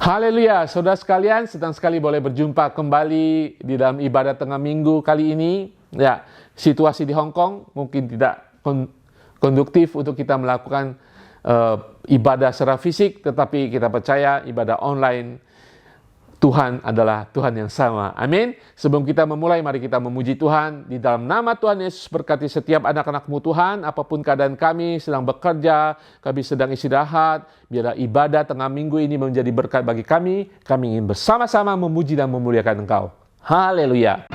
Haleluya, saudara sekalian, senang sekali boleh berjumpa kembali di dalam ibadah tengah minggu kali ini. Ya, situasi di Hong Kong mungkin tidak konduktif untuk kita melakukan ibadah secara fisik, tetapi kita percaya ibadah online Tuhan adalah Tuhan yang sama. Amin. Sebelum kita memulai, mari kita memuji Tuhan. Di dalam nama Tuhan Yesus, berkati setiap anak-anak-Mu Tuhan, apapun keadaan kami, sedang bekerja, kami sedang istirahat, biarlah ibadah tengah minggu ini menjadi berkat bagi kami. Kami ingin bersama-sama memuji dan memuliakan Engkau. Haleluya.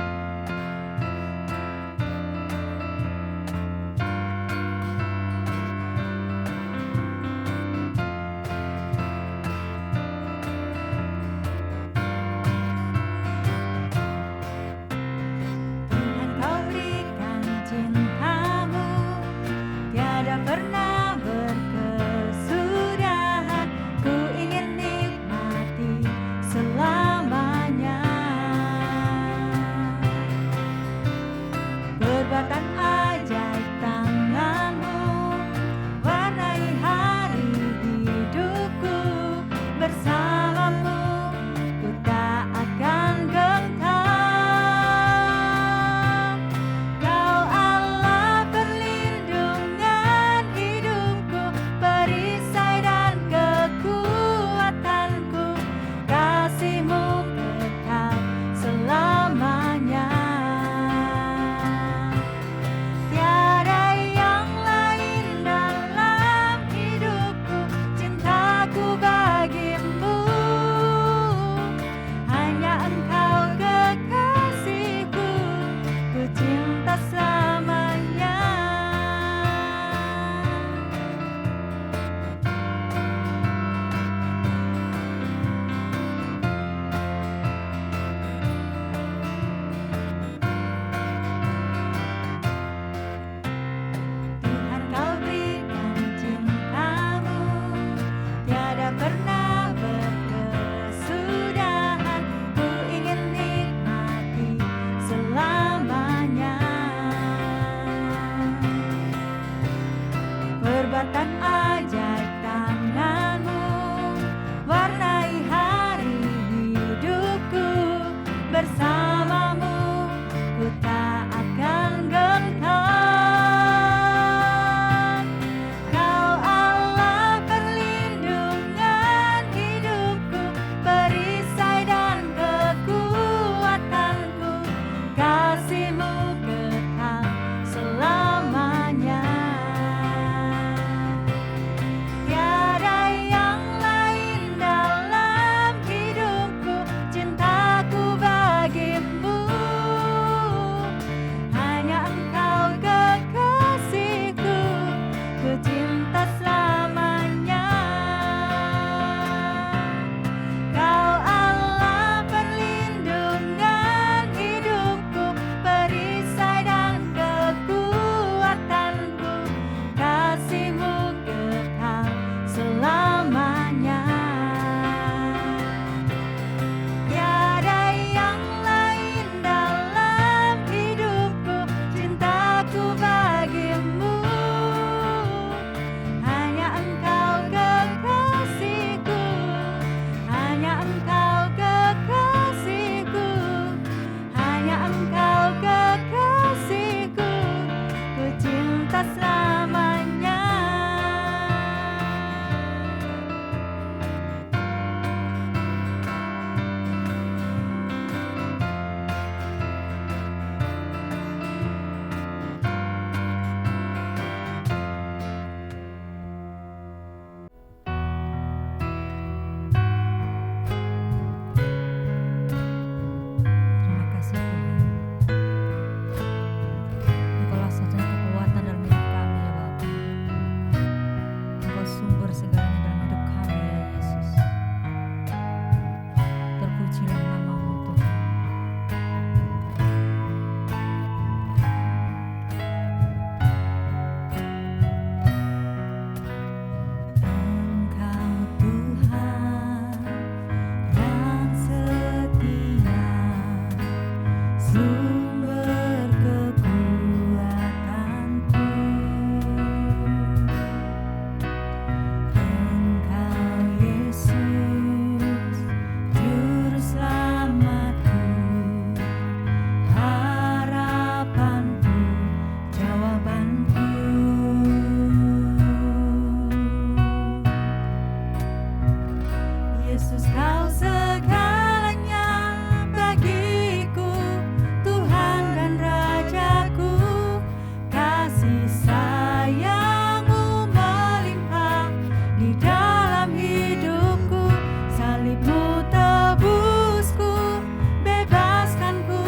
di dalam hidupku. Salibmu tebusku, bebaskanku,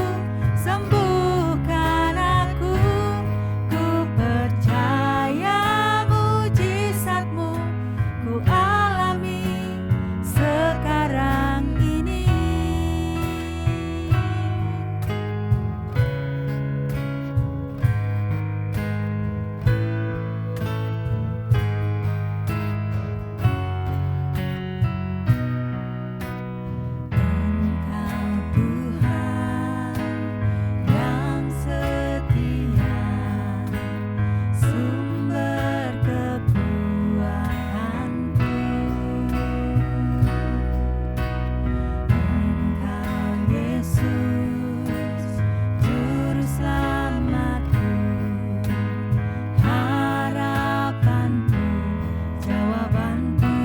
sembuhkan aku. Ku percaya mujizatmu ku alami sekarang ini. Engkau Tuhan yang setia, sumber kekuatanku. Engkau Yesus, Juru Selamatku, harapanku, jawabanku.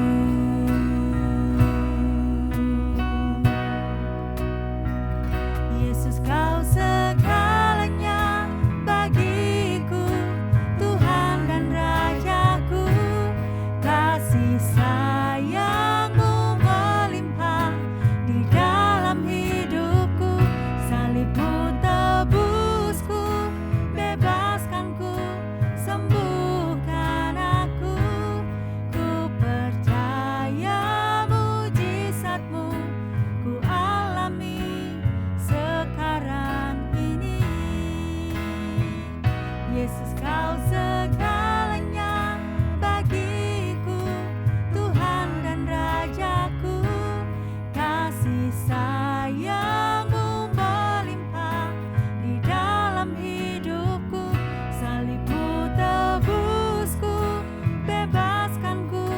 Yesus, kau segalanya bagiku, Tuhan dan Rajaku. Kasih sayang-Mu melimpah di dalam hidupku. Salib-Mu tebusku, bebaskanku, sembuhkan aku. Ku percaya mujizat-Mu ku alami sekarang ini. Yesus, kau segalanya bagiku, Tuhan dan Rajaku. Kasih sayang-Mu melimpah di dalam hidupku. Salib-Mu tebusku, bebaskanku,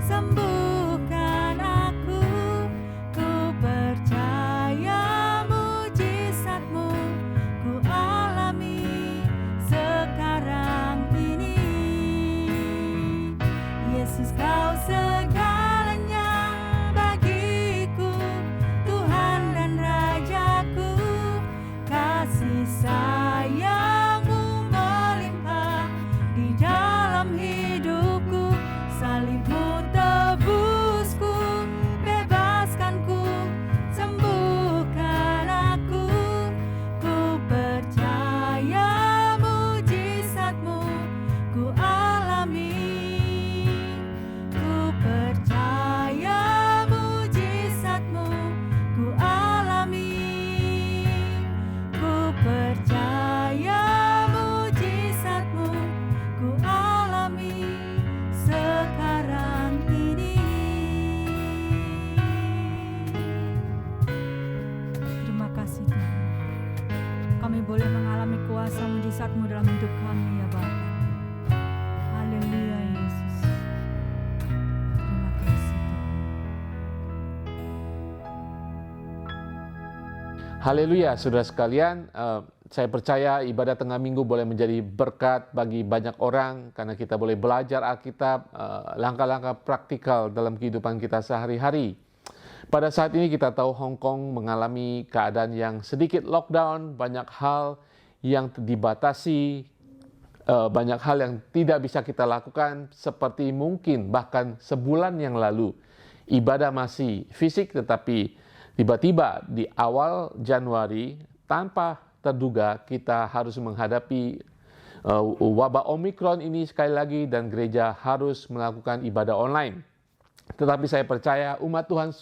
sembuhkan aku. Ku percaya mujizat-Mu ku alami sekarang ini. Yesus, kau segalanya bagiku, Tuhan dan Rajaku. Kasih sayang-Mu melimpah di dalam hidupku. Salib-Mu tebusku, bebaskanku, sembuhkan aku. Ku percaya mujizat-Mu ku alami. Ku percaya mujizat-Mu ku alami. Ku percaya mujizat-Mu ku alami sekarang ini. Terima kasih Tuhan, kami boleh mengalami kuasa mujizat-Mu dalam hidup kami ya Bapa. Haleluya Yesus. Terima kasih Tuhan. Haleluya, saudara sekalian. Saya percaya ibadah tengah minggu boleh menjadi berkat bagi banyak orang karena kita boleh belajar Alkitab, langkah-langkah praktikal dalam kehidupan kita sehari-hari. Pada saat ini kita tahu Hong Kong mengalami keadaan yang sedikit lockdown, banyak hal yang dibatasi, banyak hal yang tidak bisa kita lakukan seperti mungkin bahkan sebulan yang lalu. Ibadah masih fisik, tetapi tiba-tiba di awal Januari tanpa terduga kita harus menghadapi wabah Omikron ini sekali lagi dan gereja harus melakukan ibadah online. Tetapi saya percaya umat Tuhan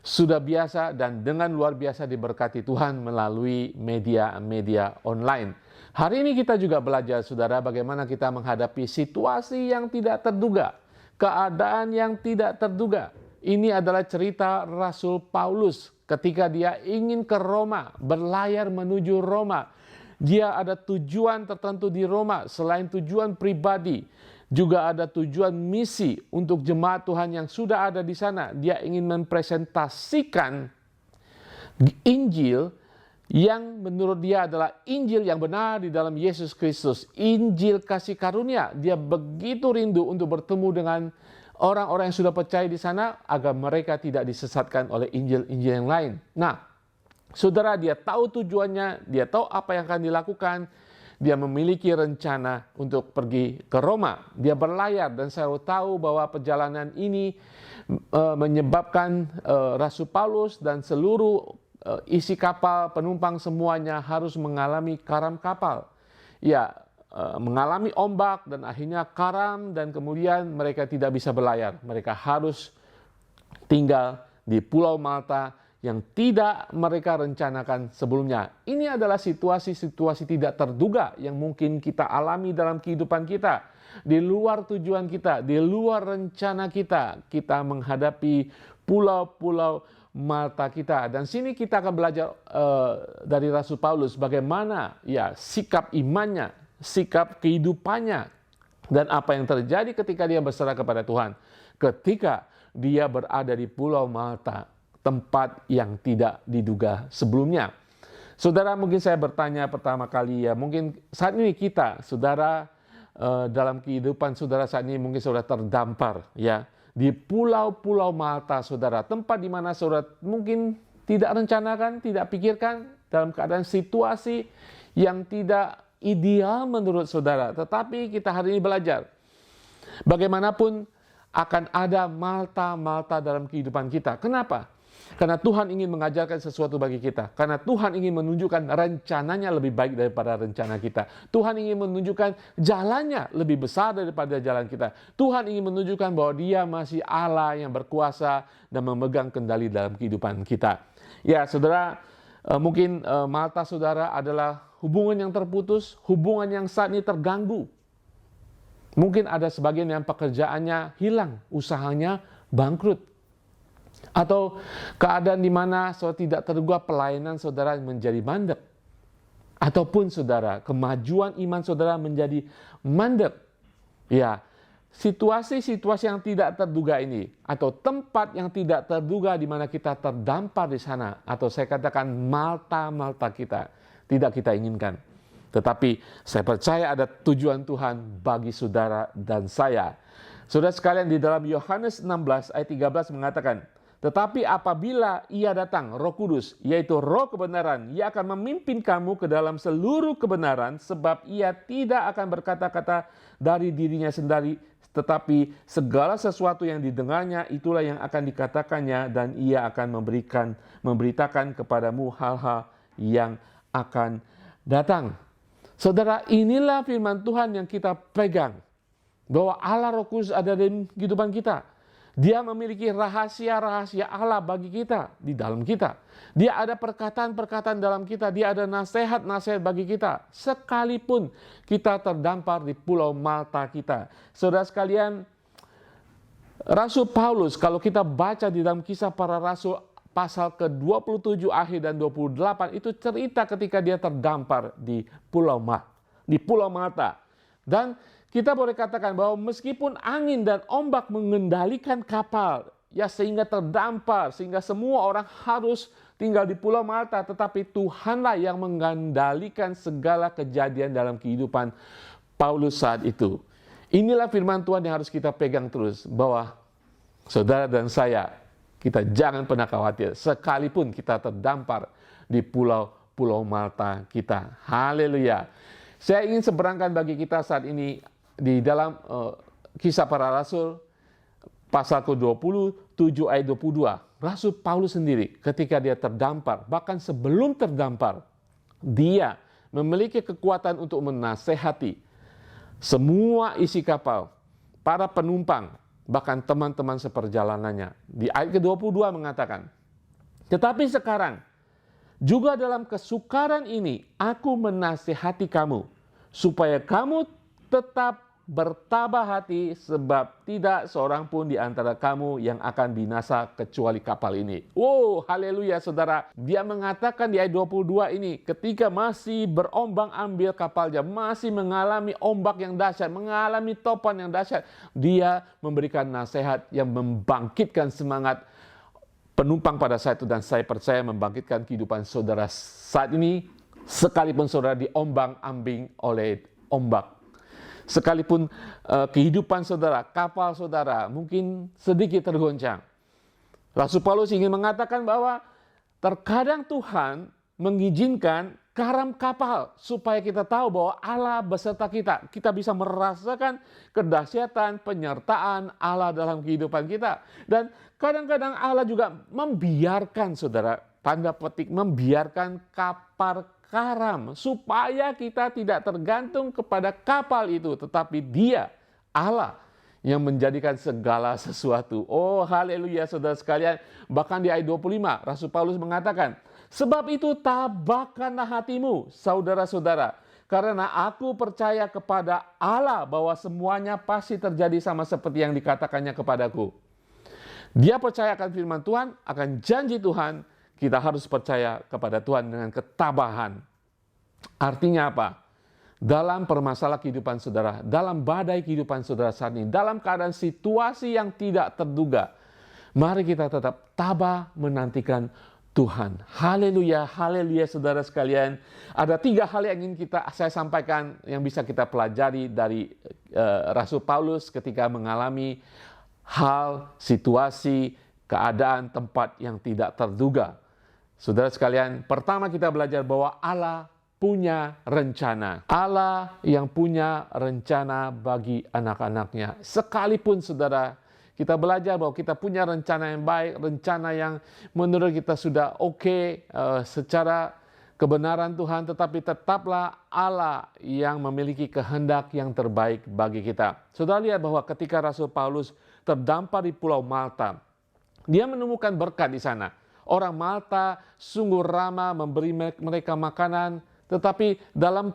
sudah biasa dan dengan luar biasa diberkati Tuhan melalui media-media online. Hari ini kita juga belajar, saudara, bagaimana kita menghadapi situasi yang tidak terduga, keadaan yang tidak terduga. Ini adalah cerita Rasul Paulus ketika dia ingin ke Roma, berlayar menuju Roma. Dia ada tujuan tertentu di Roma, selain tujuan pribadi, juga ada tujuan misi untuk jemaat Tuhan yang sudah ada di sana. Dia ingin mempresentasikan Injil yang menurut dia adalah Injil yang benar di dalam Yesus Kristus. Injil kasih karunia. Dia begitu rindu untuk bertemu dengan orang-orang yang sudah percaya di sana agar mereka tidak disesatkan oleh Injil-Injil yang lain. Nah, saudara, dia tahu tujuannya, dia tahu apa yang akan dilakukan. dia memiliki rencana untuk pergi ke Roma. Dia berlayar dan saya tahu bahwa perjalanan ini menyebabkan Rasul Paulus dan seluruh isi kapal, penumpang semuanya harus mengalami karam kapal. Ya, mengalami ombak dan akhirnya karam dan kemudian mereka tidak bisa berlayar. Mereka harus tinggal di Pulau Malta yang tidak mereka rencanakan sebelumnya. Ini adalah situasi-situasi tidak terduga yang mungkin kita alami dalam kehidupan kita. Di luar tujuan kita, di luar rencana kita, kita menghadapi pulau-pulau Malta kita. Dan sini kita akan belajar dari Rasul Paulus bagaimana ya sikap imannya, sikap kehidupannya, dan apa yang terjadi ketika dia berserah kepada Tuhan. Ketika dia berada di Pulau Malta, tempat yang tidak diduga sebelumnya. Saudara, mungkin saya bertanya pertama kali ya, mungkin saat ini kita, saudara, dalam kehidupan saudara saat ini mungkin saudara terdampar ya di pulau-pulau Malta, saudara, tempat di mana saudara mungkin tidak rencanakan, tidak pikirkan, dalam keadaan situasi yang tidak ideal menurut saudara. Tetapi kita hari ini belajar bagaimanapun akan ada Malta-Malta dalam kehidupan kita. Kenapa? Karena Tuhan ingin mengajarkan sesuatu bagi kita. Karena Tuhan ingin menunjukkan rencananya lebih baik daripada rencana kita. Tuhan ingin menunjukkan jalannya lebih besar daripada jalan kita. Tuhan ingin menunjukkan bahwa Dia masih Allah yang berkuasa dan memegang kendali dalam kehidupan kita. Ya, saudara, mungkin Malta saudara adalah hubungan yang terputus, hubungan yang saat ini terganggu. Mungkin ada sebagian yang pekerjaannya hilang, usahanya bangkrut. Atau keadaan di mana saudara tidak terduga pelayanan saudara menjadi mandek. Ataupun saudara, kemajuan iman saudara menjadi mandek. Ya, situasi-situasi yang tidak terduga ini, atau tempat yang tidak terduga di mana kita terdampar di sana, atau saya katakan Malta-Malta kita, tidak kita inginkan. Tetapi saya percaya ada tujuan Tuhan bagi saudara dan saya. Saudara sekalian, di dalam Yohanes 16 ayat 13 mengatakan, tetapi apabila Ia datang, Roh Kudus, yaitu Roh kebenaran, Ia akan memimpin kamu ke dalam seluruh kebenaran, sebab Ia tidak akan berkata-kata dari dirinya sendiri, tetapi segala sesuatu yang didengarnya itulah yang akan dikatakannya, dan Ia akan memberitakan kepadamu hal-hal yang akan datang. Saudara, inilah firman Tuhan yang kita pegang, bahwa Allah Roh Kudus ada dalam kehidupan kita. Dia memiliki rahasia-rahasia Allah bagi kita, di dalam kita. Dia ada perkataan-perkataan dalam kita, dia ada nasihat-nasihat bagi kita. Sekalipun kita terdampar di Pulau Malta kita. Saudara sekalian, Rasul Paulus, kalau kita baca di dalam Kisah Para Rasul, pasal ke-27 akhir dan 28, itu cerita ketika dia terdampar di Pulau Malta. Dan kita boleh katakan bahwa meskipun angin dan ombak mengendalikan kapal, ya sehingga terdampar, sehingga semua orang harus tinggal di Pulau Malta, tetapi Tuhanlah yang mengendalikan segala kejadian dalam kehidupan Paulus saat itu. Inilah firman Tuhan yang harus kita pegang terus, bahwa saudara dan saya, kita jangan pernah khawatir, sekalipun kita terdampar di pulau-pulau Malta kita. Haleluya. Saya ingin seberangkan bagi kita saat ini di dalam Kisah Para Rasul pasal ke-27 ayat 22. Rasul Paulus sendiri ketika dia terdampar, bahkan sebelum terdampar, dia memiliki kekuatan untuk menasehati semua isi kapal, para penumpang, bahkan teman-teman seperjalanannya. Di ayat ke-22 mengatakan, tetapi sekarang, juga dalam kesukaran ini, aku menasihati kamu, supaya kamu tetap bertabah hati, sebab tidak seorang pun di antara kamu yang akan binasa kecuali kapal ini. Wow, haleluya saudara. Dia mengatakan di ayat 22 ini, ketika masih berombang ambir kapalnya, masih mengalami ombak yang dahsyat, mengalami topan yang dahsyat, dia memberikan nasihat yang membangkitkan semangat penumpang pada saat itu, dan saya percaya membangkitkan kehidupan saudara saat ini, sekalipun saudara diombang-ambing oleh ombak. Sekalipun kehidupan saudara, kapal saudara mungkin sedikit tergoncang. Rasul Paulus ingin mengatakan bahwa terkadang Tuhan mengizinkan karam kapal supaya kita tahu bahwa Allah beserta kita. Kita bisa merasakan kedahsyatan penyertaan Allah dalam kehidupan kita. Dan kadang-kadang Allah juga membiarkan, saudara, tanda petik membiarkan kapal karam supaya kita tidak tergantung kepada kapal itu, tetapi Dia, Allah, yang menjadikan segala sesuatu. Oh, haleluya, saudara sekalian. Bahkan di ayat 25, Rasul Paulus mengatakan, sebab itu tabahkanlah hatimu, saudara-saudara, karena aku percaya kepada Allah bahwa semuanya pasti terjadi sama seperti yang dikatakannya kepadaku. Dia percaya akan firman Tuhan, akan janji Tuhan. Kita harus percaya kepada Tuhan dengan ketabahan. Artinya apa? Dalam permasalahan kehidupan saudara, dalam badai kehidupan saudara saat ini, dalam keadaan situasi yang tidak terduga, mari kita tetap tabah menantikan Tuhan. Haleluya, haleluya, saudara sekalian. Ada 3 hal yang ingin saya sampaikan yang bisa kita pelajari dari Rasul Paulus ketika mengalami hal, situasi, keadaan, tempat yang tidak terduga. Saudara sekalian, pertama kita belajar bahwa Allah punya rencana. Allah yang punya rencana bagi anak-anaknya. Sekalipun saudara, kita belajar bahwa kita punya rencana yang baik, rencana yang menurut kita sudah oke secara kebenaran Tuhan, tetapi tetaplah Allah yang memiliki kehendak yang terbaik bagi kita. Saudara lihat bahwa ketika Rasul Paulus terdampar di Pulau Malta, dia menemukan berkat di sana. Orang Malta sungguh ramah memberi mereka makanan, tetapi dalam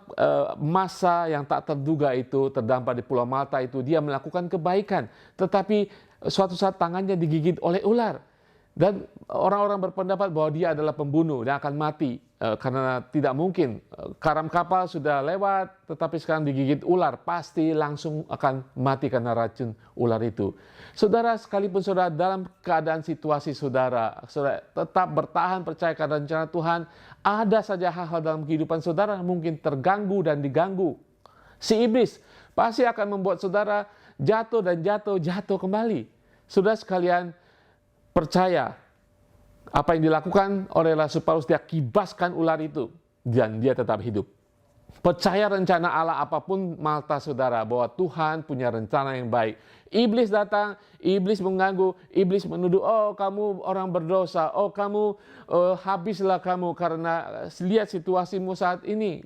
masa yang tak terduga itu, terdampar di Pulau Malta itu, dia melakukan kebaikan. Tetapi suatu saat tangannya digigit oleh ular. Dan orang-orang berpendapat bahwa dia adalah pembunuh dan akan mati. Karena tidak mungkin, karam kapal sudah lewat, tetapi sekarang digigit ular, pasti langsung akan mati karena racun ular itu. Saudara, sekalipun saudara dalam keadaan situasi saudara tetap bertahan percaya pada rencana Tuhan, ada saja hal-hal dalam kehidupan saudara mungkin terganggu dan diganggu. Si iblis pasti akan membuat saudara jatuh dan jatuh kembali. Saudara sekalian, percaya apa yang dilakukan oleh Rasul Paulus, dia kibaskan ular itu dan dia tetap hidup. Percaya rencana Allah apapun Malta saudara, bahwa Tuhan punya rencana yang baik. Iblis datang, iblis mengganggu, iblis menuduh, oh kamu orang berdosa, oh kamu habislah kamu karena lihat situasimu saat ini,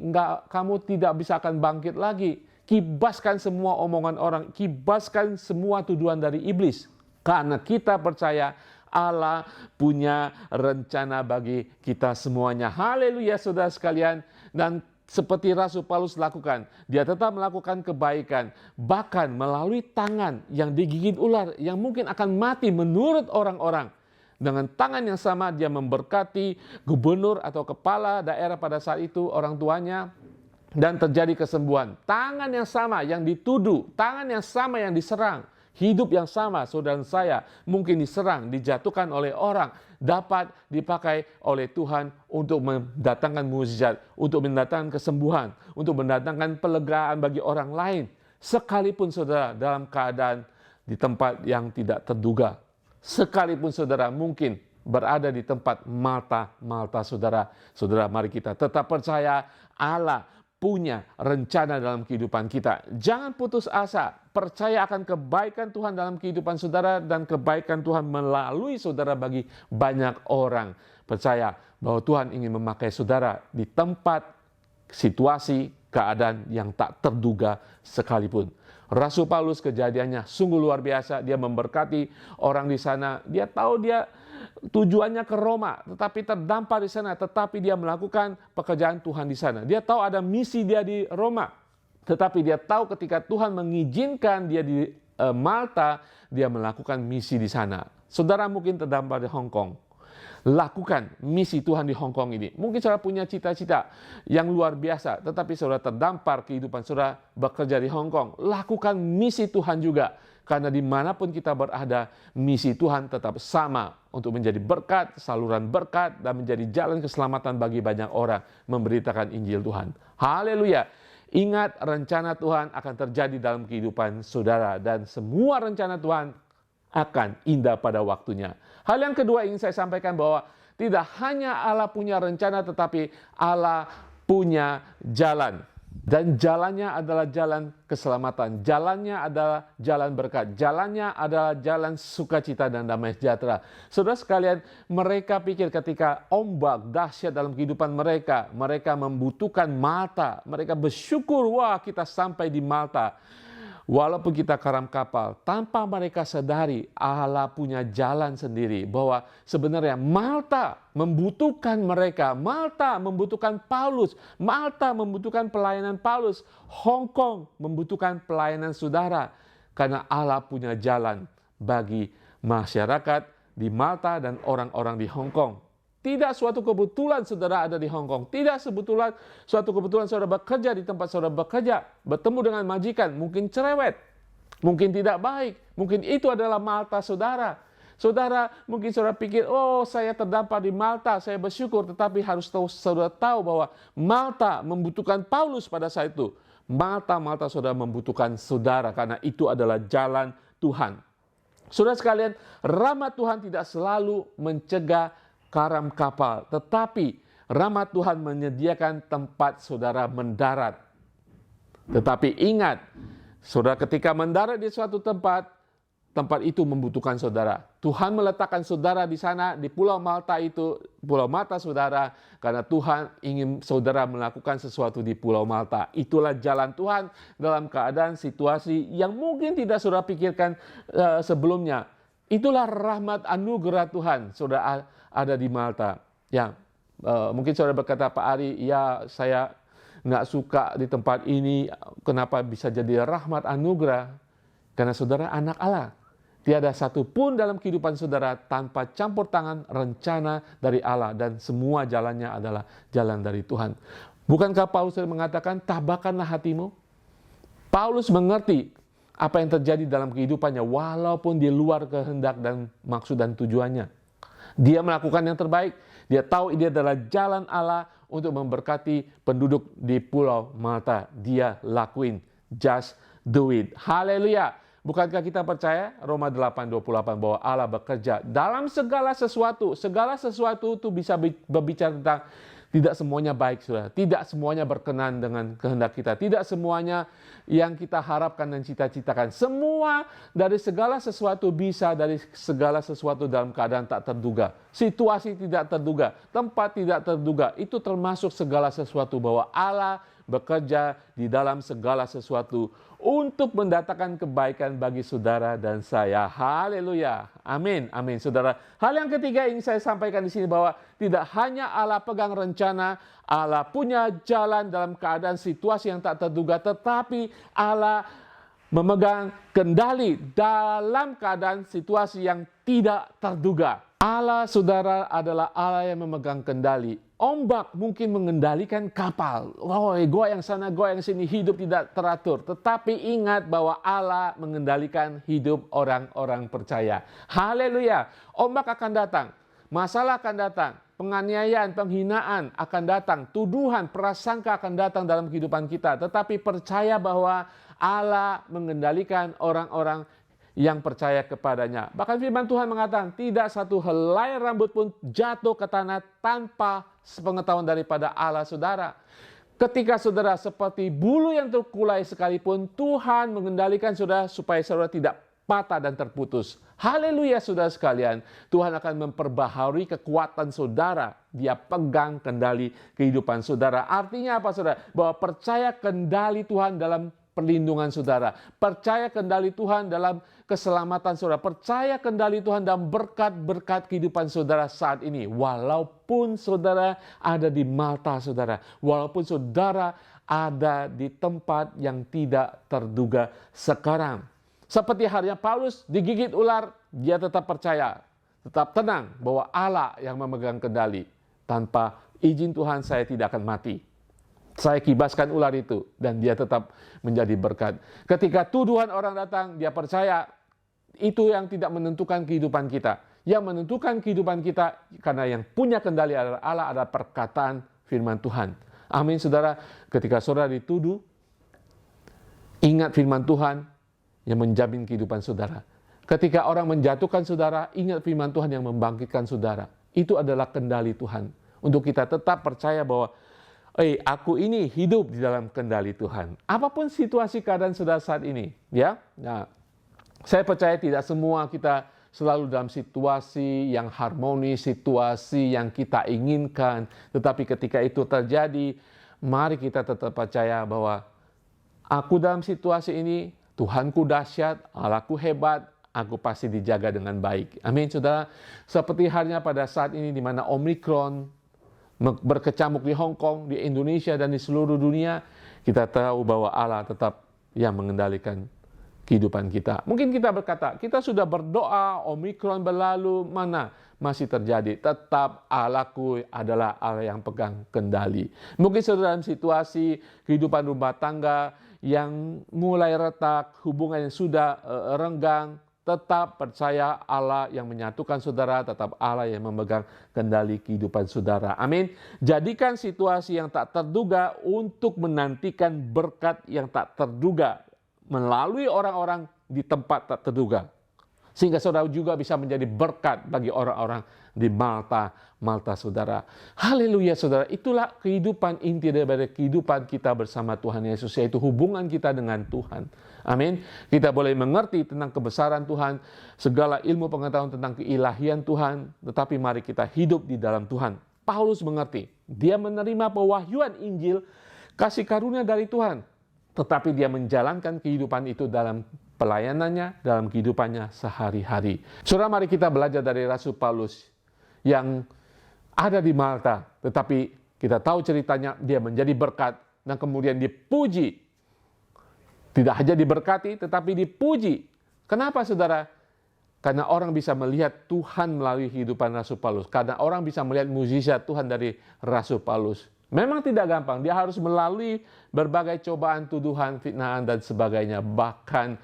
kamu tidak bisa akan bangkit lagi. Kibaskan semua omongan orang, kibaskan semua tuduhan dari iblis. Karena kita percaya Allah punya rencana bagi kita semuanya. Haleluya, saudara sekalian. Dan seperti Rasul Paulus lakukan, dia tetap melakukan kebaikan, bahkan melalui tangan yang digigit ular, yang mungkin akan mati menurut orang-orang. Dengan tangan yang sama dia memberkati gubernur atau kepala daerah pada saat itu, orang tuanya, dan terjadi kesembuhan. Tangan yang sama yang dituduh, tangan yang sama yang diserang, hidup yang sama saudara saya mungkin diserang, dijatuhkan oleh orang, dapat dipakai oleh Tuhan untuk mendatangkan mukjizat, untuk mendatangkan kesembuhan, untuk mendatangkan pelegaan bagi orang lain. Sekalipun saudara dalam keadaan di tempat yang tidak terduga, sekalipun saudara mungkin berada di tempat Malta saudara, mari kita tetap percaya Allah punya rencana dalam kehidupan kita. Jangan putus asa, percaya akan kebaikan Tuhan dalam kehidupan saudara dan kebaikan Tuhan melalui saudara bagi banyak orang. Percaya bahwa Tuhan ingin memakai saudara di tempat, situasi, keadaan yang tak terduga sekalipun. Rasul Paulus kejadiannya sungguh luar biasa. Dia memberkati orang di sana. Dia tahu dia tujuannya ke Roma, tetapi terdampar di sana. Tetapi dia melakukan pekerjaan Tuhan di sana. Dia tahu ada misi dia di Roma. Tetapi dia tahu ketika Tuhan mengizinkan dia di Malta, dia melakukan misi di sana. Saudara mungkin terdampar di Hong Kong. Lakukan misi Tuhan di Hong Kong ini. Mungkin saudara punya cita-cita yang luar biasa, tetapi saudara terdampar kehidupan saudara bekerja di Hong Kong. Lakukan misi Tuhan juga. Karena dimanapun kita berada, misi Tuhan tetap sama untuk menjadi berkat, saluran berkat, dan menjadi jalan keselamatan bagi banyak orang memberitakan Injil Tuhan. Haleluya. Ingat, rencana Tuhan akan terjadi dalam kehidupan saudara, dan semua rencana Tuhan akan indah pada waktunya. Hal yang kedua ingin saya sampaikan bahwa tidak hanya Allah punya rencana, tetapi Allah punya jalan. Dan jalannya adalah jalan keselamatan. Jalannya adalah jalan berkat. Jalannya adalah jalan sukacita dan damai sejahtera. Saudara sekalian, mereka pikir ketika ombak dahsyat dalam kehidupan mereka, mereka membutuhkan Malta. Mereka bersyukur, wah kita sampai di Malta. Walaupun kita karam kapal, tanpa mereka sadari Allah punya jalan sendiri. Bahwa sebenarnya Malta membutuhkan mereka. Malta membutuhkan Paulus. Malta membutuhkan pelayanan Paulus. Hong Kong membutuhkan pelayanan saudara. Karena Allah punya jalan bagi masyarakat di Malta dan orang-orang di Hong Kong. Tidak suatu kebetulan saudara ada di Hong Kong. Tidak suatu kebetulan saudara bekerja di tempat saudara bekerja. Bertemu dengan majikan, mungkin cerewet. Mungkin tidak baik. Mungkin itu adalah Malta saudara. Saudara, mungkin saudara pikir, oh saya terdampar di Malta, saya bersyukur. Tetapi harus saudara tahu bahwa Malta membutuhkan Paulus pada saat itu. Malta saudara membutuhkan saudara. Karena itu adalah jalan Tuhan. Saudara sekalian, rahmat Tuhan tidak selalu mencegah karam kapal, tetapi rahmat Tuhan menyediakan tempat saudara mendarat. Tetapi ingat, saudara ketika mendarat di suatu tempat itu membutuhkan saudara. Tuhan meletakkan saudara di sana, di Pulau Malta itu, Pulau Malta saudara, karena Tuhan ingin saudara melakukan sesuatu di Pulau Malta. Itulah jalan Tuhan dalam keadaan situasi yang mungkin tidak saudara pikirkan sebelumnya. Itulah rahmat anugerah Tuhan, saudara ada di Malta. Ya, mungkin saudara berkata, Pak Ari, ya saya nggak suka di tempat ini. Kenapa bisa jadi rahmat anugerah? Karena saudara anak Allah. Tiada satu pun dalam kehidupan saudara tanpa campur tangan rencana dari Allah. Dan semua jalannya adalah jalan dari Tuhan. Bukankah Paulus mengatakan, tabahkanlah hatimu? Paulus mengerti apa yang terjadi dalam kehidupannya walaupun di luar kehendak dan maksud dan tujuannya. Dia melakukan yang terbaik. Dia tahu ini adalah jalan Allah untuk memberkati penduduk di Pulau Malta. Dia lakuin. Just do it. Haleluya. Bukankah kita percaya Roma 8:28 bahwa Allah bekerja dalam segala sesuatu. Segala sesuatu itu bisa berbicara tentang tidak semuanya baik, saudara. Tidak semuanya berkenan dengan kehendak kita. Tidak semuanya yang kita harapkan dan cita-citakan. Semua dari segala sesuatu bisa dari segala sesuatu dalam keadaan tak terduga. Situasi tidak terduga. Tempat tidak terduga. Itu termasuk segala sesuatu bahwa Allah bekerja di dalam segala sesuatu untuk mendatangkan kebaikan bagi saudara dan saya. Haleluya. Amin. Amin, saudara. Hal yang ketiga ingin saya sampaikan di sini bahwa tidak hanya Allah pegang rencana, Allah punya jalan dalam keadaan situasi yang tak terduga, tetapi Allah memegang kendali dalam keadaan situasi yang tidak terduga. Allah, saudara, adalah Allah yang memegang kendali. Ombak mungkin mengendalikan kapal. Goyang sana, goyang sini, hidup tidak teratur. Tetapi ingat bahwa Allah mengendalikan hidup orang-orang percaya. Haleluya. Ombak akan datang. Masalah akan datang. Penganiayaan, penghinaan akan datang. Tuduhan, prasangka akan datang dalam kehidupan kita. Tetapi percaya bahwa Allah mengendalikan orang-orang yang percaya kepadanya. Bahkan firman Tuhan mengatakan, tidak satu helai rambut pun jatuh ke tanah tanpa sepengetahuan daripada Allah, saudara. Ketika saudara seperti bulu yang terkulai sekalipun, Tuhan mengendalikan saudara supaya saudara tidak patah dan terputus. Haleluya, saudara sekalian. Tuhan akan memperbaharui kekuatan saudara. Dia pegang kendali kehidupan saudara. Artinya apa, saudara? Bahwa percaya kendali Tuhan dalam perlindungan saudara. Percaya kendali Tuhan dalam keselamatan saudara. Percaya kendali Tuhan dalam berkat-berkat kehidupan saudara saat ini. Walaupun saudara ada di Malta, saudara. Walaupun saudara ada di tempat yang tidak terduga sekarang. Seperti halnya Paulus digigit ular, dia tetap percaya. Tetap tenang bahwa Allah yang memegang kendali. Tanpa izin Tuhan saya tidak akan mati. Saya kibaskan ular itu dan dia tetap menjadi berkat. Ketika tuduhan orang datang, dia percaya itu yang tidak menentukan kehidupan kita. Yang menentukan kehidupan kita karena yang punya kendali adalah Allah, adalah perkataan firman Tuhan. Amin, saudara. Ketika saudara dituduh, ingat firman Tuhan yang menjamin kehidupan saudara. Ketika orang menjatuhkan saudara, ingat firman Tuhan yang membangkitkan saudara. Itu adalah kendali Tuhan. Untuk kita tetap percaya bahwa aku ini hidup di dalam kendali Tuhan. Apapun situasi keadaan saudara saat ini, ya. Nah, saya percaya tidak semua kita selalu dalam situasi yang harmonis, situasi yang kita inginkan. Tetapi ketika itu terjadi, mari kita tetap percaya bahwa aku dalam situasi ini, Tuhanku dahsyat, Allahku hebat, aku pasti dijaga dengan baik. Amin, saudara. Seperti halnya pada saat ini di mana Omikron berkecamuk di Hong Kong, di Indonesia, dan di seluruh dunia, kita tahu bahwa Allah tetap yang mengendalikan kehidupan kita. Mungkin kita berkata, kita sudah berdoa, Omikron berlalu, mana masih terjadi? Tetap Allahku adalah Allah yang pegang kendali. Mungkin saudara dalam situasi kehidupan rumah tangga yang mulai retak, hubungan yang sudah renggang, tetap percaya Allah yang menyatukan saudara, tetap Allah yang memegang kendali kehidupan saudara. Amin. Jadikan situasi yang tak terduga untuk menantikan berkat yang tak terduga melalui orang-orang di tempat tak terduga. Sehingga saudara juga bisa menjadi berkat bagi orang-orang di Malta saudara. Haleluya saudara, itulah kehidupan inti daripada kehidupan kita bersama Tuhan Yesus, yaitu hubungan kita dengan Tuhan. Amin. Kita boleh mengerti tentang kebesaran Tuhan, segala ilmu pengetahuan tentang keilahian Tuhan, tetapi mari kita hidup di dalam Tuhan. Paulus mengerti, dia menerima pewahyuan Injil, kasih karunia dari Tuhan, tetapi dia menjalankan kehidupan itu dalam pelayanannya, dalam kehidupannya sehari-hari. Saudara, mari kita belajar dari Rasul Paulus yang ada di Malta, tetapi kita tahu ceritanya dia menjadi berkat dan kemudian dipuji. Tidak hanya diberkati, tetapi dipuji. Kenapa saudara? Karena orang bisa melihat Tuhan melalui kehidupan Rasul Paulus. Karena orang bisa melihat mukjizat Tuhan dari Rasul Paulus. Memang tidak gampang, dia harus melalui berbagai cobaan, tuduhan, fitnahan, dan sebagainya. Bahkan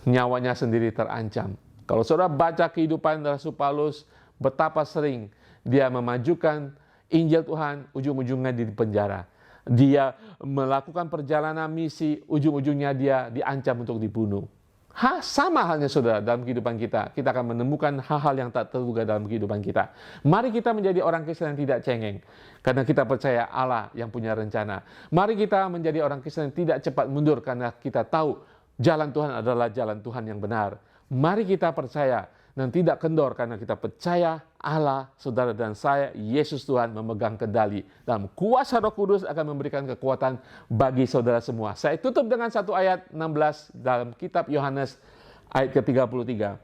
nyawanya sendiri terancam. Kalau saudara baca kehidupan Rasul Paulus, betapa sering dia memajukan Injil Tuhan, ujung-ujungnya di penjara. Dia melakukan perjalanan misi, ujung-ujungnya dia diancam untuk dibunuh. Sama halnya saudara dalam kehidupan kita. Kita akan menemukan hal-hal yang tak terduga dalam kehidupan kita. Mari kita menjadi orang Kristen yang tidak cengeng. Karena kita percaya Allah yang punya rencana. Mari kita menjadi orang Kristen yang tidak cepat mundur. Karena kita tahu jalan Tuhan adalah jalan Tuhan yang benar. Mari kita percaya dan tidak kendor. Karena kita percaya Allah, saudara dan saya, Yesus Tuhan memegang kendali. Dalam kuasa Roh Kudus akan memberikan kekuatan bagi saudara semua. Saya tutup dengan satu ayat 16 dalam kitab Yohanes ayat ke-33.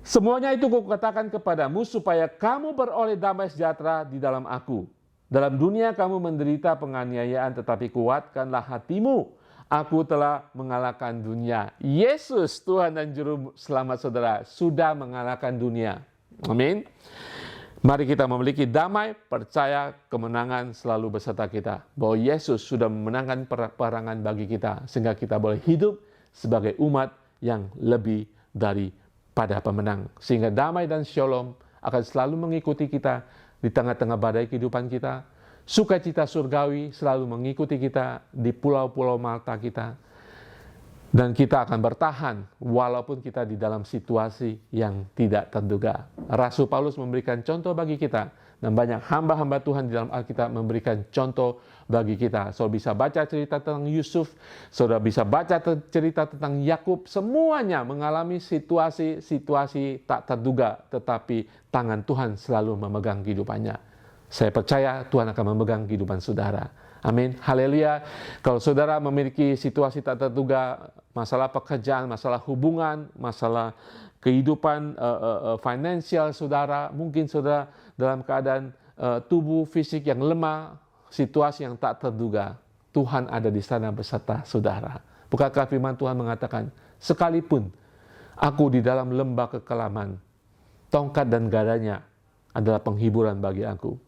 Semuanya itu kukatakan kepadamu supaya kamu beroleh damai sejahtera di dalam aku. Dalam dunia kamu menderita penganiayaan, tetapi kuatkanlah hatimu. Aku telah mengalahkan dunia. Yesus, Tuhan dan Juru Selamat saudara, sudah mengalahkan dunia. Amin. Mari kita memiliki damai, percaya kemenangan selalu beserta kita. Bahwa Yesus sudah memenangkan peperangan bagi kita. Sehingga kita boleh hidup sebagai umat yang lebih daripada pemenang. Sehingga damai dan shalom akan selalu mengikuti kita di tengah-tengah badai kehidupan kita. Sukacita surgawi selalu mengikuti kita di pulau-pulau Malta kita. Dan kita akan bertahan walaupun kita di dalam situasi yang tidak terduga. Rasul Paulus memberikan contoh bagi kita. Dan banyak hamba-hamba Tuhan di dalam Alkitab memberikan contoh bagi kita. Saudara bisa baca cerita tentang Yusuf. Saudara bisa baca cerita tentang Yakub. Semuanya mengalami situasi-situasi tak terduga. Tetapi tangan Tuhan selalu memegang kehidupannya. Saya percaya Tuhan akan memegang kehidupan saudara. Amin. Haleluya. Kalau saudara memiliki situasi tak terduga, masalah pekerjaan, masalah hubungan, masalah kehidupan finansial saudara, mungkin saudara dalam keadaan tubuh fisik yang lemah, situasi yang tak terduga, Tuhan ada di sana beserta saudara. Bukankah firman Tuhan mengatakan, sekalipun aku di dalam lembah kekelaman, tongkat dan gadanya adalah penghiburan bagi aku.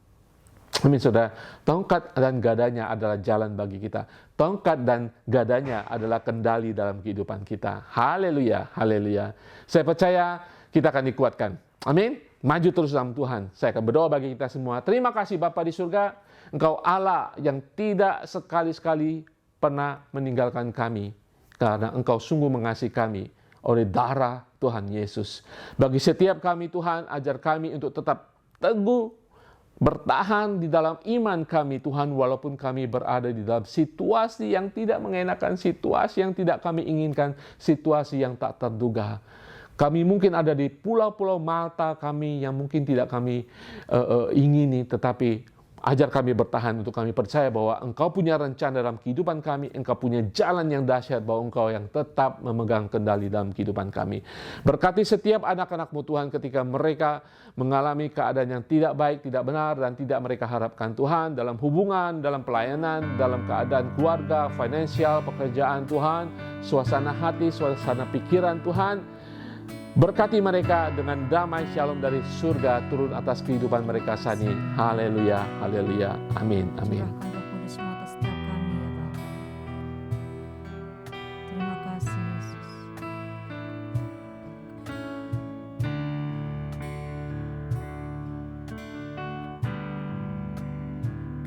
Amin saudara, tongkat dan gadanya adalah jalan bagi kita. Tongkat dan gadanya adalah kendali dalam kehidupan kita. Haleluya, haleluya. Saya percaya kita akan dikuatkan. Amin. Maju terus dalam Tuhan. Saya akan berdoa bagi kita semua. Terima kasih Bapa di surga. Engkau Allah yang tidak sekali-sekali pernah meninggalkan kami. Karena Engkau sungguh mengasihi kami oleh darah Tuhan Yesus. Bagi setiap kami Tuhan, ajar kami untuk tetap teguh bertahan di dalam iman kami Tuhan, walaupun kami berada di dalam situasi yang tidak mengenakan, situasi yang tidak kami inginkan, situasi yang tak terduga. Kami mungkin ada di pulau-pulau mata kami yang mungkin tidak kami ingini, tetapi ajar kami bertahan untuk kami percaya bahwa Engkau punya rencana dalam kehidupan kami, Engkau punya jalan yang dahsyat, bahwa Engkau yang tetap memegang kendali dalam kehidupan kami. Berkati setiap anak-anak-Mu Tuhan ketika mereka mengalami keadaan yang tidak baik, tidak benar, dan tidak mereka harapkan Tuhan, dalam hubungan, dalam pelayanan, dalam keadaan keluarga, finansial, pekerjaan Tuhan, suasana hati, suasana pikiran Tuhan. Berkati mereka dengan damai shalom dari surga turun atas kehidupan mereka saat ini. Haleluya, haleluya, amin, amin. Curahkan Roh Kudus-Mu atas setiap kami ya Bapa. Terima kasih Yesus.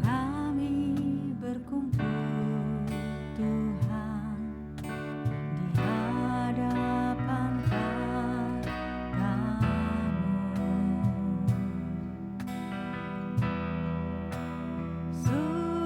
Kami berkumpul Tuhan di hadapan Kamu. Sudah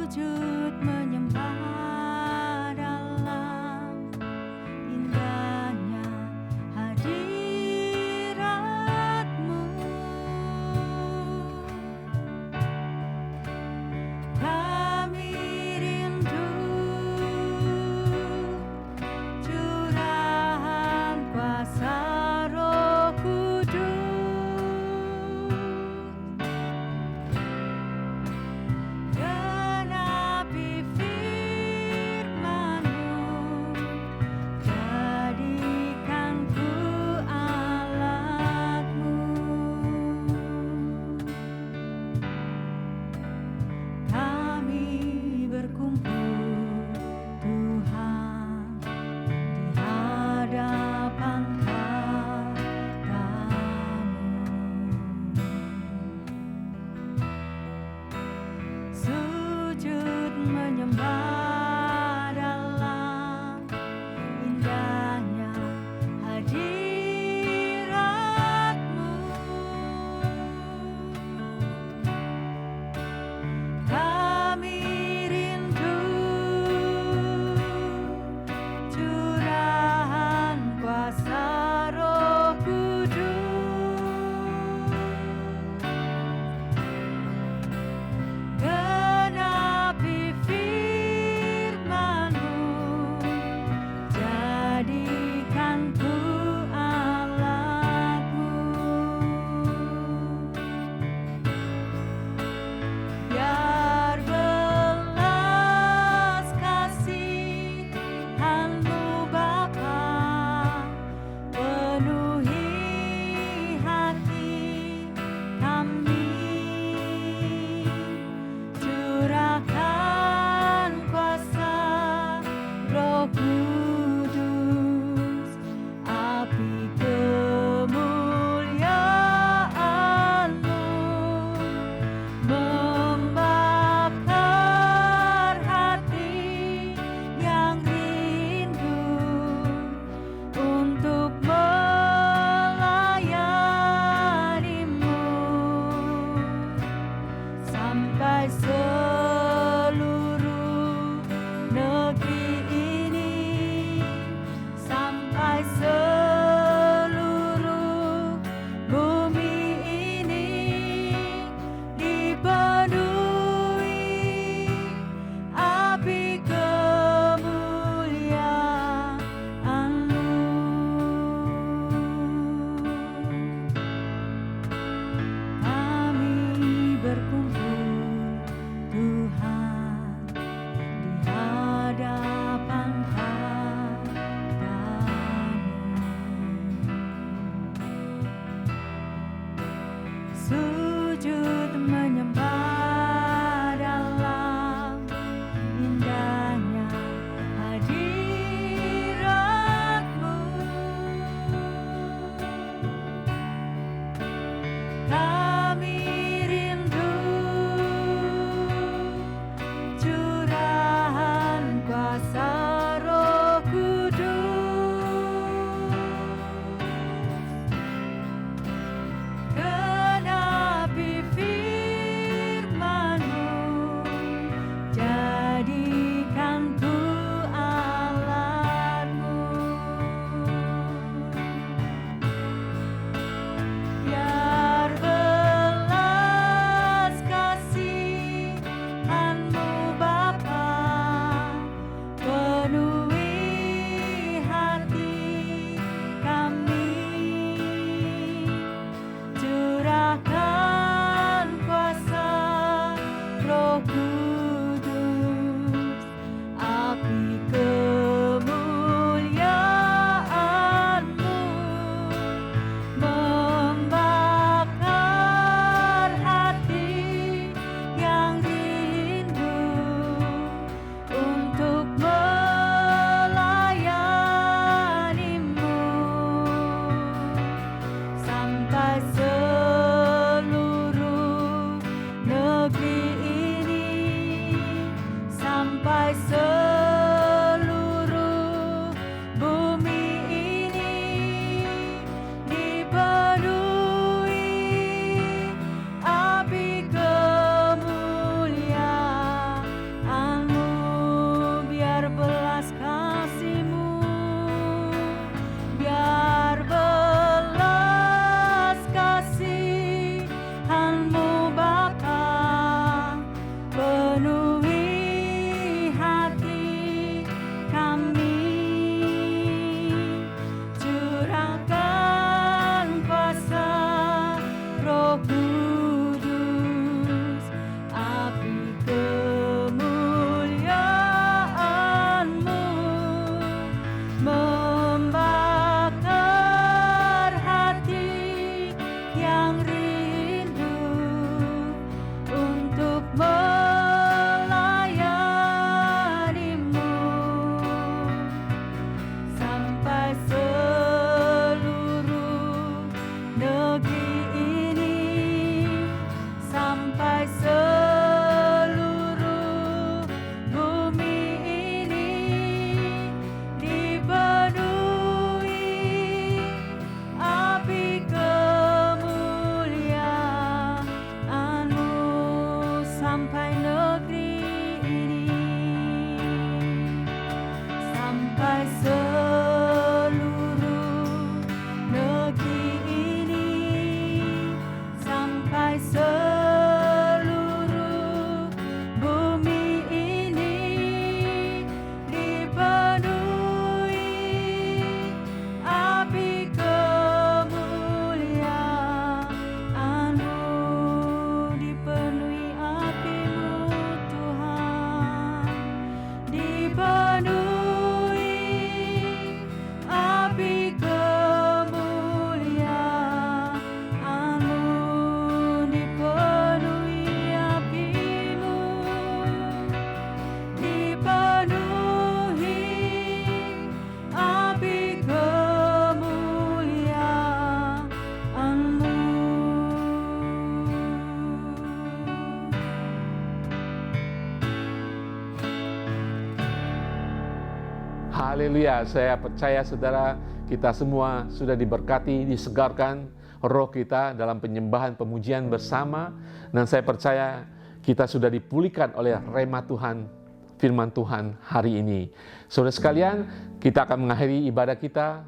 sampai seluruh negeri ini, sampai seluruh bumi ini dipenuhi api kemuliaan-Mu, biar belas kasih-Mu, biar belas kasihan-Mu Bapa penuhi hati kami, curahkan kuasa Roh Kudus, api kemuliaan-Mu membakar hati yang rindu untuk melayani-Mu, sampai seluruh negeri ini, sampai seluruh bumi ini dipenuhi api kemuliaan-Mu, sampai negeri ini, sampai seluruh negeri ini, sampai seluruh bumi ini dipenuhi api kemuliaan-Mu, dipenuhi api-Mu Tuhan, dipenuhi api kemuliaan-Mu, dipenuhi api-Mu, dipenuhi api kemuliaan-Mu. Haleluya, saya percaya saudara, kita semua sudah diberkati, disegarkan roh kita dalam penyembahan pemujian bersama. Dan saya percaya kita sudah dipulihkan oleh rema Tuhan, firman Tuhan hari ini. Saudara sekalian, kita akan mengakhiri ibadah kita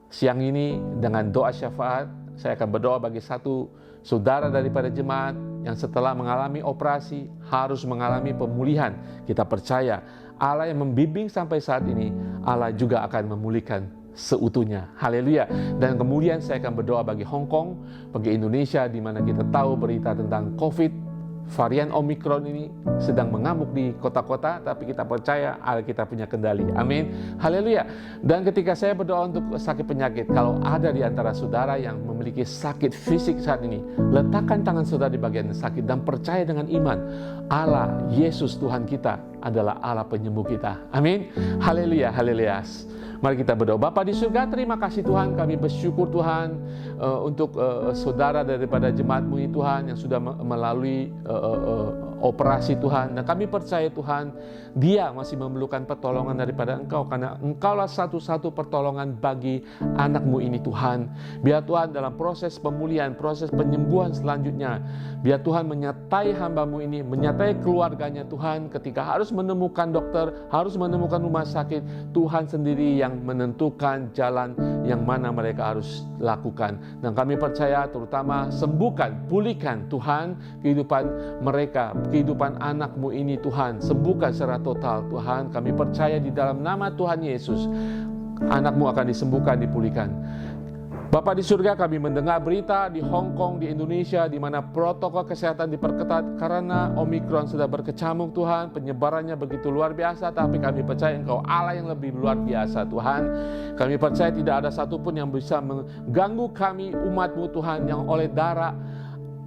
siang ini dengan doa syafaat. Saya akan berdoa bagi satu saudara daripada jemaat yang setelah mengalami operasi harus mengalami pemulihan. Kita percaya Allah yang membimbing sampai saat ini, Allah juga akan memulihkan seutuhnya. Haleluya. Dan kemudian saya akan berdoa bagi Hong Kong, bagi Indonesia, di mana kita tahu berita tentang COVID. Varian Omikron ini sedang mengamuk di kota-kota, tapi kita percaya Allah kita punya kendali. Amin. Haleluya. Dan ketika saya berdoa untuk sakit penyakit, kalau ada di antara saudara yang memiliki sakit fisik saat ini, letakkan tangan saudara di bagian sakit dan percaya dengan iman, Allah, Yesus Tuhan kita adalah Allah penyembuh kita. Amin. Haleluya. Haleluya. Mari kita berdoa. Bapa di surga, terima kasih Tuhan, kami bersyukur Tuhan untuk saudara daripada jemaat-Mu ini Tuhan yang sudah melalui operasi Tuhan. Dan kami percaya Tuhan, dia masih memerlukan pertolongan daripada Engkau, karena Engkaulah satu-satu pertolongan bagi anak-Mu ini Tuhan. Biar Tuhan dalam proses pemulihan, proses penyembuhan selanjutnya, biar Tuhan menyertai hamba-Mu ini, menyertai keluarganya Tuhan, ketika harus menemukan dokter, harus menemukan rumah sakit, Tuhan sendiri yang menentukan jalan yang mana mereka harus lakukan. Dan kami percaya terutama sembuhkan, pulihkan Tuhan kehidupan mereka, kehidupan anak-Mu ini Tuhan. Sembuhkan secara total Tuhan. Kami percaya di dalam nama Tuhan Yesus, anak-Mu akan disembuhkan, dipulihkan. Bapa di surga, kami mendengar berita di Hong Kong, di Indonesia, di mana protokol kesehatan diperketat karena Omikron sudah berkecamuk Tuhan, penyebarannya begitu luar biasa, tapi kami percaya Engkau Allah yang lebih luar biasa Tuhan. Kami percaya tidak ada satupun yang bisa mengganggu kami, umat-Mu Tuhan, yang oleh darah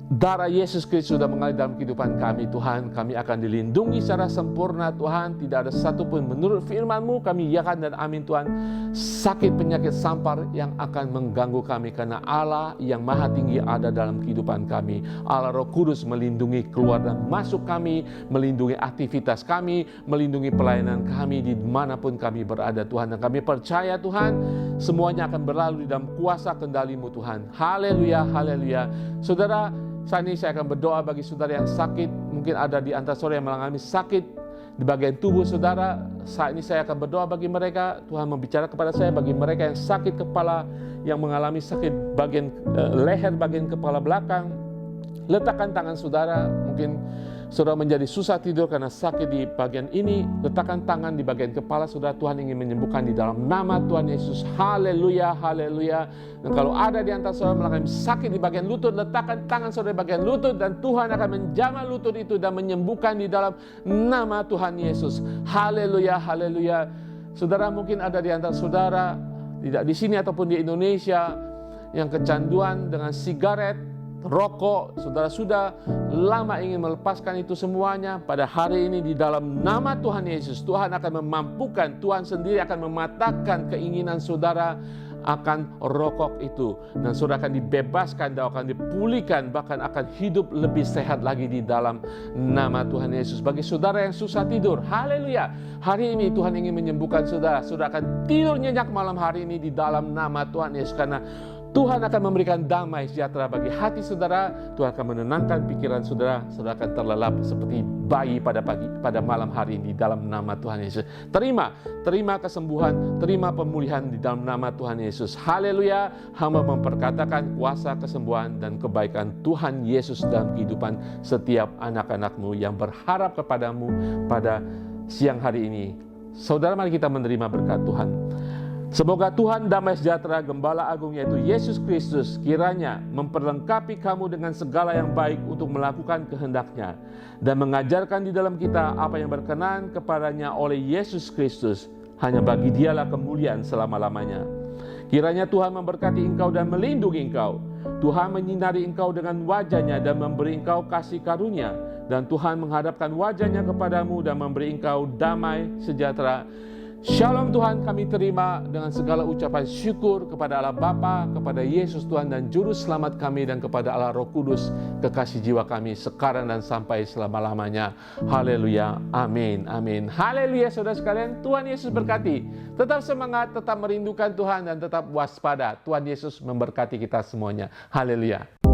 darah Yesus Kristus sudah mengalir dalam kehidupan kami, Tuhan, kami akan dilindungi secara sempurna, Tuhan. Tidak ada satupun menurut firman-Mu, kami yakin dan amin, Tuhan, sakit penyakit sampar yang akan mengganggu kami, karena Allah yang maha tinggi ada dalam kehidupan kami. Allah Roh Kudus melindungi keluar dan masuk kami, melindungi aktivitas kami, melindungi pelayanan kami dimanapun kami berada, Tuhan. Dan kami percaya, Tuhan, semuanya akan berlalu di dalam kuasa kendali-Mu, Tuhan. Haleluya, haleluya. Saudara, saat ini saya akan berdoa bagi saudara yang sakit. Mungkin ada di antara saudara yang mengalami sakit di bagian tubuh saudara. Saat ini saya akan berdoa bagi mereka. Tuhan membicara kepada saya bagi mereka yang sakit kepala, yang mengalami sakit bagian leher, bagian kepala belakang. Letakkan tangan saudara. Mungkin saudara menjadi susah tidur karena sakit di bagian ini. Letakkan tangan di bagian kepala saudara. Tuhan ingin menyembuhkan di dalam nama Tuhan Yesus. Haleluya, haleluya. Dan kalau ada di antara saudara mengalami sakit di bagian lutut, letakkan tangan saudara di bagian lutut, dan Tuhan akan menjamah lutut itu dan menyembuhkan di dalam nama Tuhan Yesus. Haleluya, haleluya. Saudara, mungkin ada di antara saudara, tidak di sini ataupun di Indonesia, yang kecanduan dengan sigaret, rokok. Saudara sudah lama ingin melepaskan itu semuanya. Pada hari ini di dalam nama Tuhan Yesus, Tuhan akan memampukan, Tuhan sendiri akan mematahkan keinginan saudara akan rokok itu, dan saudara akan dibebaskan dan akan dipulihkan, bahkan akan hidup lebih sehat lagi di dalam nama Tuhan Yesus. Bagi saudara yang susah tidur, haleluya, hari ini Tuhan ingin menyembuhkan saudara. Saudara akan tidur nyenyak malam hari ini di dalam nama Tuhan Yesus, karena Tuhan akan memberikan damai sejahtera bagi hati saudara. Tuhan akan menenangkan pikiran saudara. Saudara akan terlelap seperti bayi pada malam hari ini dalam nama Tuhan Yesus. Terima kesembuhan, terima pemulihan di dalam nama Tuhan Yesus. Haleluya. Hamba memperkatakan kuasa kesembuhan dan kebaikan Tuhan Yesus dalam kehidupan setiap anak-anak-Mu yang berharap kepadamu pada siang hari ini. Saudara, mari kita menerima berkat Tuhan. Semoga Tuhan damai sejahtera Gembala Agung yaitu Yesus Kristus kiranya memperlengkapi kamu dengan segala yang baik untuk melakukan kehendak-Nya dan mengajarkan di dalam kita apa yang berkenan kepadanya oleh Yesus Kristus. Hanya bagi Dialah kemuliaan selama-lamanya. Kiranya Tuhan memberkati engkau dan melindungi engkau. Tuhan menyinari engkau dengan wajah-Nya dan memberi engkau kasih karunia. Dan Tuhan menghadapkan wajah-Nya kepadamu dan memberi engkau damai sejahtera. Shalom Tuhan, kami terima dengan segala ucapan syukur kepada Allah Bapa, kepada Yesus Tuhan dan Juru Selamat kami, dan kepada Allah Roh Kudus, kekasih jiwa kami sekarang dan sampai selama-lamanya. Haleluya, amin, amin. Haleluya saudara sekalian, Tuhan Yesus berkati. Tetap semangat, tetap merindukan Tuhan, dan tetap waspada. Tuhan Yesus memberkati kita semuanya. Haleluya.